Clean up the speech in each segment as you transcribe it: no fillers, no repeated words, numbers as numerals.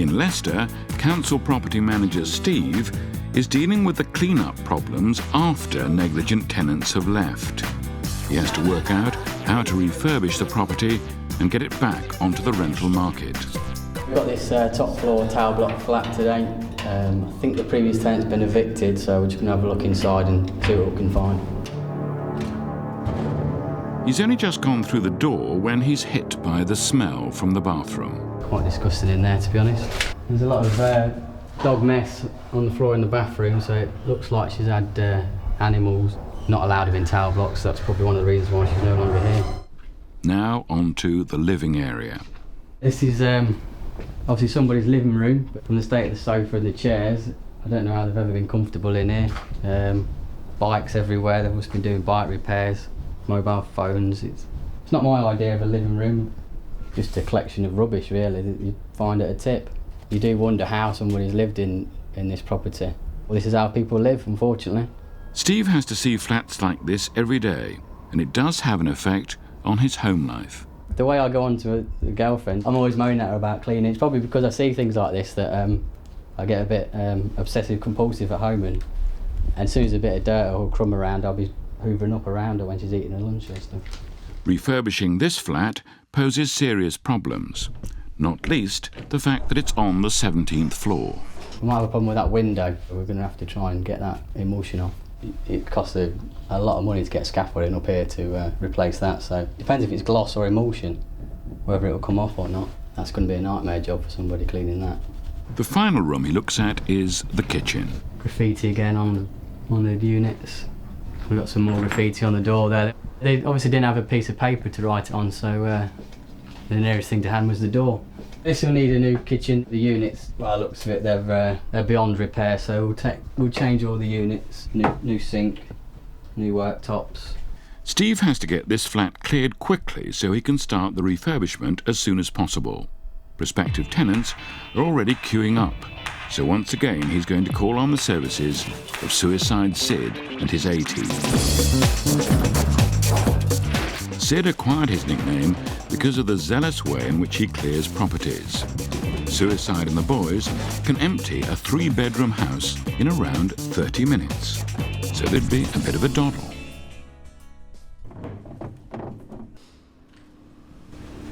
In Leicester, council property manager Steve is dealing with the clean-up problems after negligent tenants have left. He has to work out how to refurbish the property and get it back onto the rental market. We've got this top floor tower block flat today. I think the previous tenant's been evicted, so we're just going to have a look inside and see what we can find. He's only just gone through the door when he's hit by the smell from the bathroom. Quite disgusting in there, to be honest. There's a lot of dog mess on the floor in the bathroom, so it looks like she's had animals. Not allowed within tower blocks, so that's probably one of the reasons why she's no longer here. Now on to the living area. This is obviously somebody's living room, but from the state of the sofa and the chairs, I don't know how they've ever been comfortable in here. Bikes everywhere, they've just been doing bike repairs, mobile phones. It's not my idea of a living room, just a collection of rubbish really that you'd find at a tip. You do wonder how somebody's lived in this property. Well, this is how people live, unfortunately. Steve has to see flats like this every day, and it does have an effect on his home life. The way I go on to a girlfriend, I'm always moaning at her about cleaning. It's probably because I see things like this that I get a bit obsessive compulsive at home, and as soon as a bit of dirt or crumb around, I'll be hoovering up around her when she's eating her lunch or stuff. Refurbishing this flat poses serious problems, not least the fact that it's on the 17th floor. We might have a problem with that window. We're going to have to try and get that emulsion off. It costs a lot of money to get scaffolding up here to replace that, so it depends if it's gloss or emulsion, whether it will come off or not. That's going to be a nightmare job for somebody cleaning that. The final room he looks at is the kitchen. Graffiti again on the units. We've got some more graffiti on the door there. They obviously didn't have a piece of paper to write it on, so the nearest thing to hand was the door. This will need a new kitchen. The units, by the looks of it, they're beyond repair, so we'll change all the units. New sink, new worktops. Steve has to get this flat cleared quickly so he can start the refurbishment as soon as possible. Prospective tenants are already queuing up, so once again he's going to call on the services of Suicide Sid and his A-team. Sid acquired his nickname because of the zealous way in which he clears properties. Suicide and the boys can empty a 3-bedroom house in around 30 minutes, so there'd be a bit of a doddle.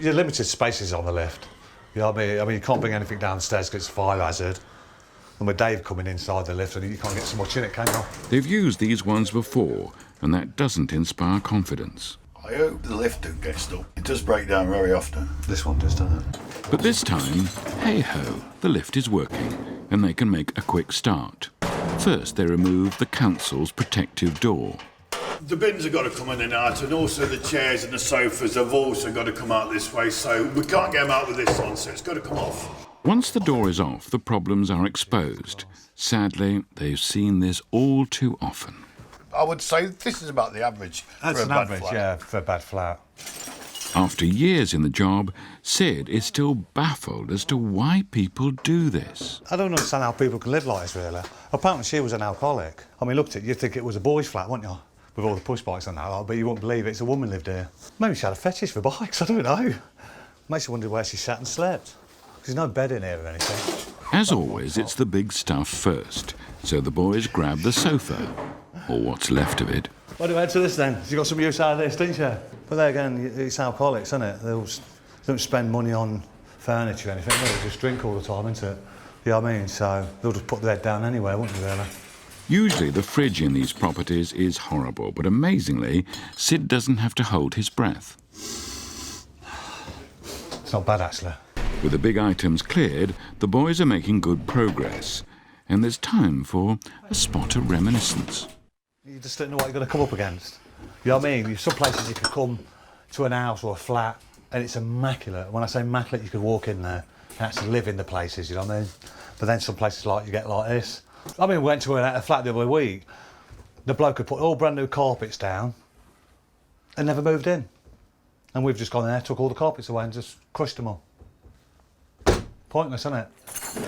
You're limited spaces on the lift. You know what I mean, you can't bring anything downstairs because it's a fire hazard. And with Dave coming inside the lift, you can't get so much in it, can you? They've used these ones before, and that doesn't inspire confidence. I hope the lift don't get stuck. It does break down very often. This one does, doesn't it? But this time, hey-ho, the lift is working, and they can make a quick start. First, they remove the council's protective door. The bins have got to come in and out, and also the chairs and the sofas have also got to come out this way, so we can't get them out with this on, so it's got to come off. Once the door is off, the problems are exposed. Sadly, they've seen this all too often. I would say this is about the average. That's for a an bad average, flat. yeah, for a bad flat. After years in the job, Sid is still baffled as to why people do this. I don't understand how people can live like this, really. Apparently she was an alcoholic. I mean, looked at it, you'd think it was a boys' flat, wouldn't you? With all the push bikes and that, but you wouldn't believe it's a woman lived here. Maybe she had a fetish for bikes, I don't know. Makes you wonder where she sat and slept. There's no bed in here or anything. As always, it's the big stuff first, so the boys grab the sofa, or what's left of it. What do we add to this then? You got some use out of this, didn't you? But there again, it's alcoholics, isn't it? They don't spend money on furniture or anything, they just drink all the time, isn't it? You know what I mean? So they'll just put the bed down anyway, wouldn't they, really? Usually the fridge in these properties is horrible, but amazingly, Sid doesn't have to hold his breath. It's not bad, actually. With the big items cleared, the boys are making good progress, and there's time for a spot of reminiscence. You just don't know what you're going to come up against. You know what I mean? Some places you could come to an house or a flat and it's immaculate. When I say immaculate, you could walk in there and actually live in the places, you know what I mean? But then some places like you get like this. I mean, we went to a flat the other week. The bloke had put all brand new carpets down and never moved in. And we've just gone there, took all the carpets away and just crushed them all. Pointless, isn't it?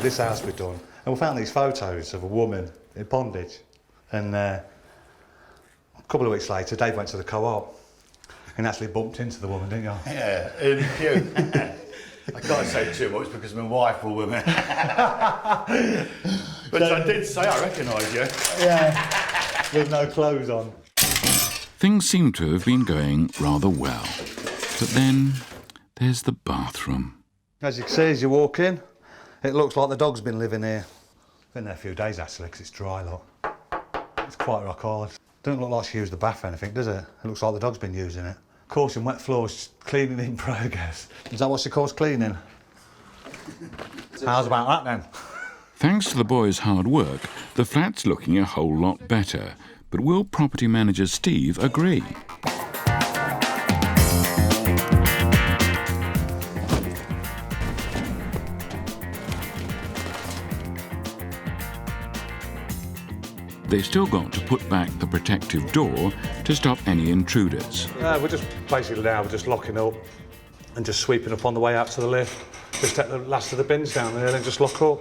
This house we've done. And we found these photos of a woman in bondage. And a couple of weeks later, Dave went to the co-op and actually bumped into the woman, didn't you? Yeah, in the queue. I can't say too much because my wife will with me. But I did say I recognise you. Yeah, with no clothes on. Things seem to have been going rather well. But then there's the bathroom. As you can see, as you walk in, it looks like the dog's been living here. Been there a few days actually, because it's dry, look. It's quite rock hard. Doesn't look like she used the bath or anything, does it? It looks like the dog's been using it. Caution, wet floors, cleaning in progress. Is that what she calls cleaning? How's about that then? Thanks to the boys' hard work, the flat's looking a whole lot better. But will property manager Steve agree? They've still got to put back the protective door to stop any intruders. We're just basically now we're just locking up and just sweeping up on the way out to the lift. Just take the last of the bins down there and just lock up.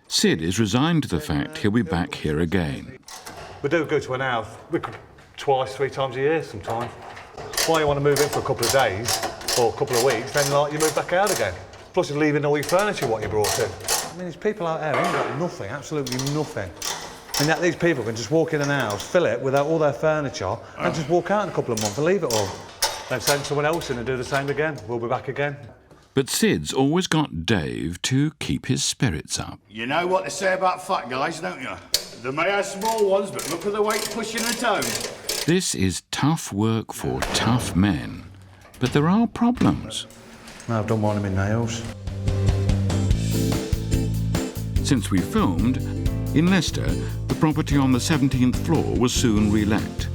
Sid is resigned to the fact he'll be back here again. We do go to an house. We could twice, 3 times a year sometimes. Why you want to move in for a couple of days or a couple of weeks, then like you move back out again. Plus you're leaving all your furniture what you brought in. I mean, there's people out there who ain't got nothing, absolutely nothing. And yet these people can just walk in an house, fill it with all their furniture, and just walk out in a couple of months and leave it all. Then send someone else in and do the same again. We'll be back again. But Sid's always got Dave to keep his spirits up. You know what they say about fat guys, don't you? They may have small ones, but look at the weight pushing at home. This is tough work for tough men. But there are problems. I've done one of my nails. Since we filmed, in Leicester, the property on the 17th floor was soon re-let.